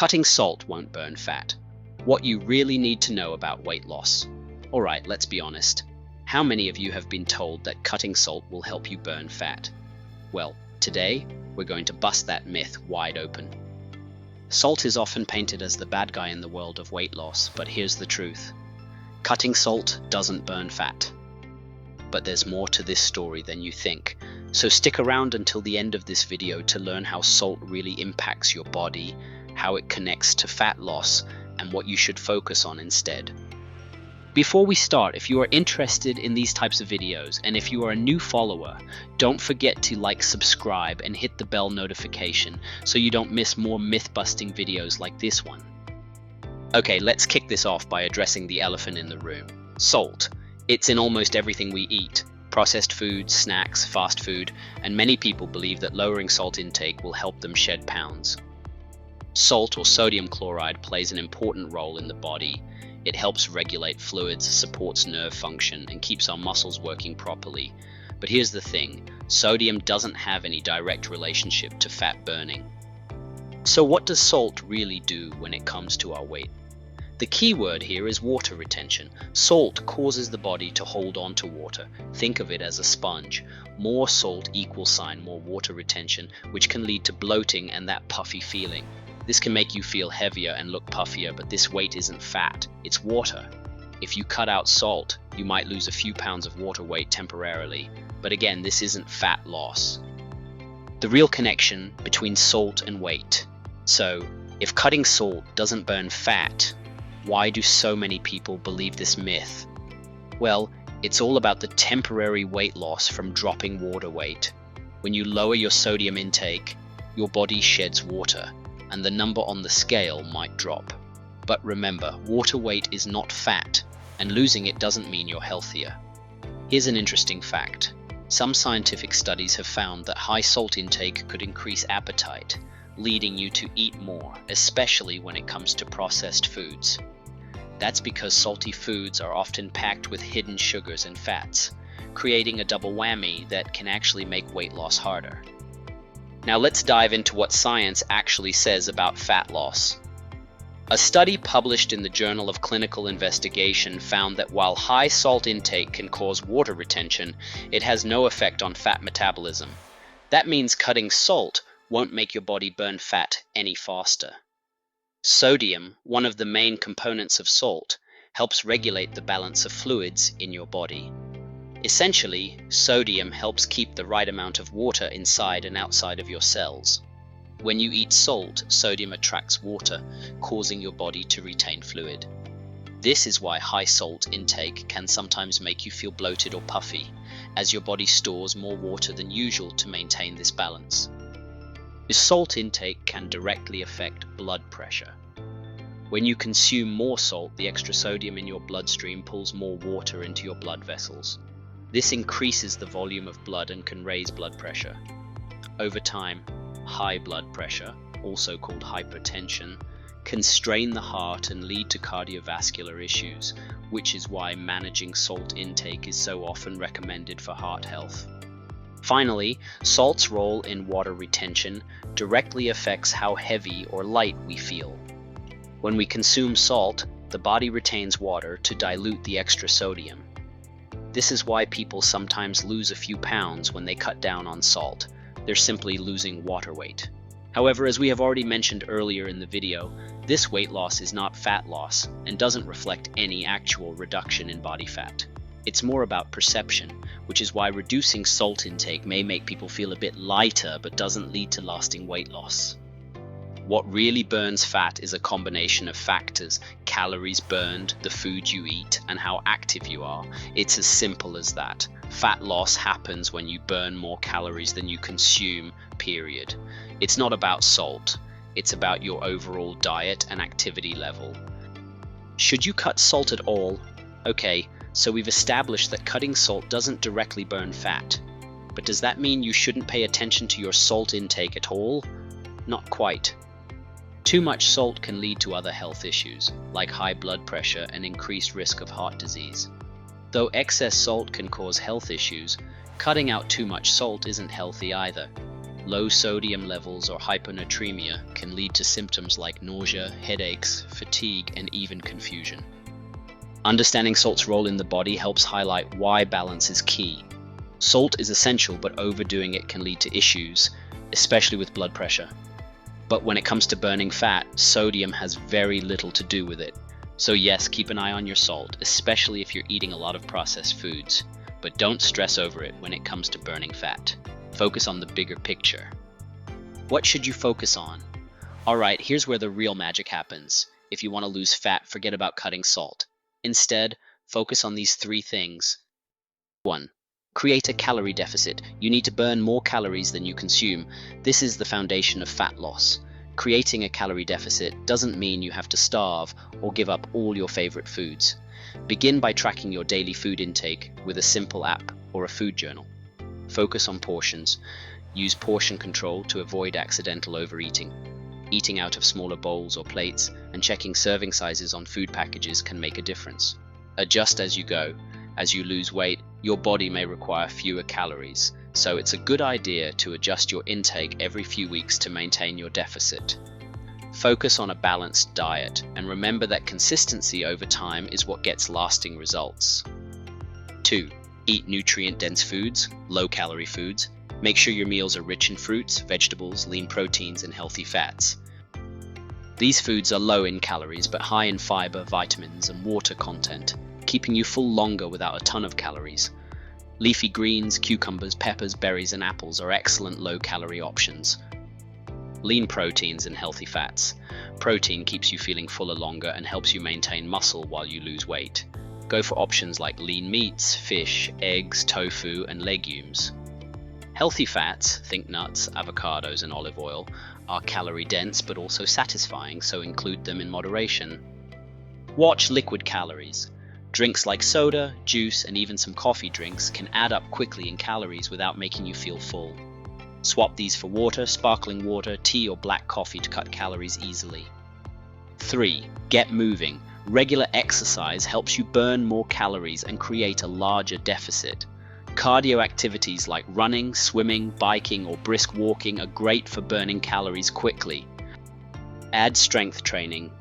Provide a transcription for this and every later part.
Cutting salt won't burn fat. What you really need to know about weight loss. Alright, let's be honest. How many of you have been told that cutting salt will help you burn fat? Well, today, we're going to bust that myth wide open. Salt is often painted as the bad guy in the world of weight loss, but here's the truth. Cutting salt doesn't burn fat. But there's more to this story than you think, so stick around until the end of this video to learn how salt really impacts your body, how it connects to fat loss, and what you should focus on instead. Before we start, if you are interested in these types of videos, and if you are a new follower, don't forget to subscribe, and hit the bell notification so you don't miss more myth-busting videos like this one. Okay, let's kick this off by addressing the elephant in the room. Salt. It's in almost everything we eat. Processed foods, snacks, fast food, and many people believe that lowering salt intake will help them shed pounds. Salt, or sodium chloride, plays an important role in the body. It helps regulate fluids, supports nerve function, and keeps our muscles working properly. But here's the thing, sodium doesn't have any direct relationship to fat burning. So what does salt really do when it comes to our weight? The key word here is water retention. Salt causes the body to hold on to water. Think of it as a sponge. More salt equals more water retention, which can lead to bloating and that puffy feeling. This can make you feel heavier and look puffier, but this weight isn't fat, it's water. If you cut out salt, you might lose a few pounds of water weight temporarily, but again, this isn't fat loss. The real connection between salt and weight. So, if cutting salt doesn't burn fat, why do so many people believe this myth? Well, it's all about the temporary weight loss from dropping water weight. When you lower your sodium intake, your body sheds water, and the number on the scale might drop. But remember, water weight is not fat, and losing it doesn't mean you're healthier. Here's an interesting fact. Some scientific studies have found that high salt intake could increase appetite, leading you to eat more, especially when it comes to processed foods. That's because salty foods are often packed with hidden sugars and fats, creating a double whammy that can actually make weight loss harder. Now let's dive into what science actually says about fat loss. A study published in the Journal of Clinical Investigation found that while high salt intake can cause water retention, it has no effect on fat metabolism. That means cutting salt won't make your body burn fat any faster. Sodium, one of the main components of salt, helps regulate the balance of fluids in your body. Essentially, sodium helps keep the right amount of water inside and outside of your cells. When you eat salt, sodium attracts water, causing your body to retain fluid. This is why high salt intake can sometimes make you feel bloated or puffy, as your body stores more water than usual to maintain this balance. The salt intake can directly affect blood pressure. When you consume more salt, the extra sodium in your bloodstream pulls more water into your blood vessels. This increases the volume of blood and can raise blood pressure. Over time, high blood pressure, also called hypertension, can strain the heart and lead to cardiovascular issues, which is why managing salt intake is so often recommended for heart health. Finally, salt's role in water retention directly affects how heavy or light we feel. When we consume salt, the body retains water to dilute the extra sodium. This is why people sometimes lose a few pounds when they cut down on salt. They're simply losing water weight. However, as we have already mentioned earlier in the video, this weight loss is not fat loss and doesn't reflect any actual reduction in body fat. It's more about perception, which is why reducing salt intake may make people feel a bit lighter but doesn't lead to lasting weight loss. What really burns fat is a combination of factors: calories burned, the food you eat, and how active you are. It's as simple as that. Fat loss happens when you burn more calories than you consume, period. It's not about salt, it's about your overall diet and activity level. Should you cut salt at all? Okay, so we've established that cutting salt doesn't directly burn fat. But does that mean you shouldn't pay attention to your salt intake at all? Not quite. Too much salt can lead to other health issues, like high blood pressure and increased risk of heart disease. Though excess salt can cause health issues, cutting out too much salt isn't healthy either. Low sodium levels or hyponatremia can lead to symptoms like nausea, headaches, fatigue, and even confusion. Understanding salt's role in the body helps highlight why balance is key. Salt is essential, but overdoing it can lead to issues, especially with blood pressure. But when it comes to burning fat, sodium has very little to do with it. So yes, keep an eye on your salt, especially if you're eating a lot of processed foods. But don't stress over it when it comes to burning fat. Focus on the bigger picture. What should you focus on? Alright, here's where the real magic happens. If you want to lose fat, forget about cutting salt. Instead, focus on these 3 things. 1. Create a calorie deficit. You need to burn more calories than you consume. This is the foundation of fat loss. Creating a calorie deficit doesn't mean you have to starve or give up all your favorite foods. Begin by tracking your daily food intake with a simple app or a food journal. Focus on portions. Use portion control to avoid accidental overeating. Eating out of smaller bowls or plates and checking serving sizes on food packages can make a difference. Adjust as you go. As you lose weight, your body may require fewer calories, so it's a good idea to adjust your intake every few weeks to maintain your deficit. Focus on a balanced diet, and remember that consistency over time is what gets lasting results. 2. Eat nutrient-dense foods, low-calorie foods. Make sure your meals are rich in fruits, vegetables, lean proteins, and healthy fats. These foods are low in calories but high in fiber, vitamins, and water content, keeping you full longer without a ton of calories. Leafy greens, cucumbers, peppers, berries, and apples are excellent low-calorie options. Lean proteins and healthy fats. Protein keeps you feeling fuller longer and helps you maintain muscle while you lose weight. Go for options like lean meats, fish, eggs, tofu, and legumes. Healthy fats, think nuts, avocados, and olive oil, are calorie-dense but also satisfying, so include them in moderation. Watch liquid calories. Drinks like soda, juice, and even some coffee drinks can add up quickly in calories without making you feel full. Swap these for water, sparkling water, tea, or black coffee to cut calories easily. 3. Get moving. Regular exercise helps you burn more calories and create a larger deficit. Cardio activities like running, swimming, biking, or brisk walking are great for burning calories quickly. Add strength training.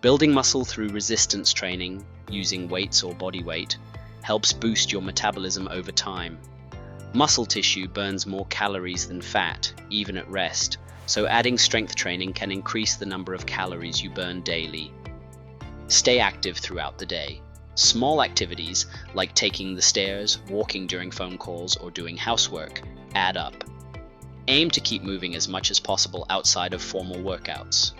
Building muscle through resistance training, using weights or body weight, helps boost your metabolism over time. Muscle tissue burns more calories than fat, even at rest, so adding strength training can increase the number of calories you burn daily. Stay active throughout the day. Small activities like taking the stairs, walking during phone calls, or doing housework add up. Aim to keep moving as much as possible outside of formal workouts.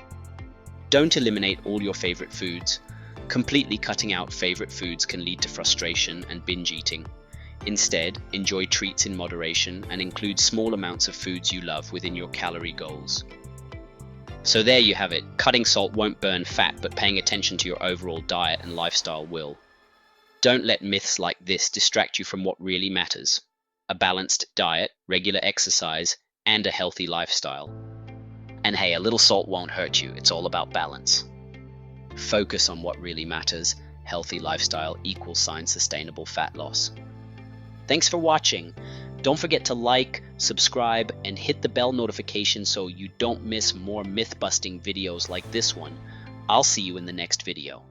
Don't eliminate all your favorite foods. Completely cutting out favorite foods can lead to frustration and binge eating. Instead, enjoy treats in moderation and include small amounts of foods you love within your calorie goals. So there you have it. Cutting salt won't burn fat, but paying attention to your overall diet and lifestyle will. Don't let myths like this distract you from what really matters: a balanced diet, regular exercise, and a healthy lifestyle. And hey, a little salt won't hurt you. It's all about balance. Focus on what really matters. Healthy lifestyle = sustainable fat loss. Thanks for watching. Don't forget to like, subscribe, and hit the bell notification so you don't miss more myth-busting videos like this one. I'll see you in the next video.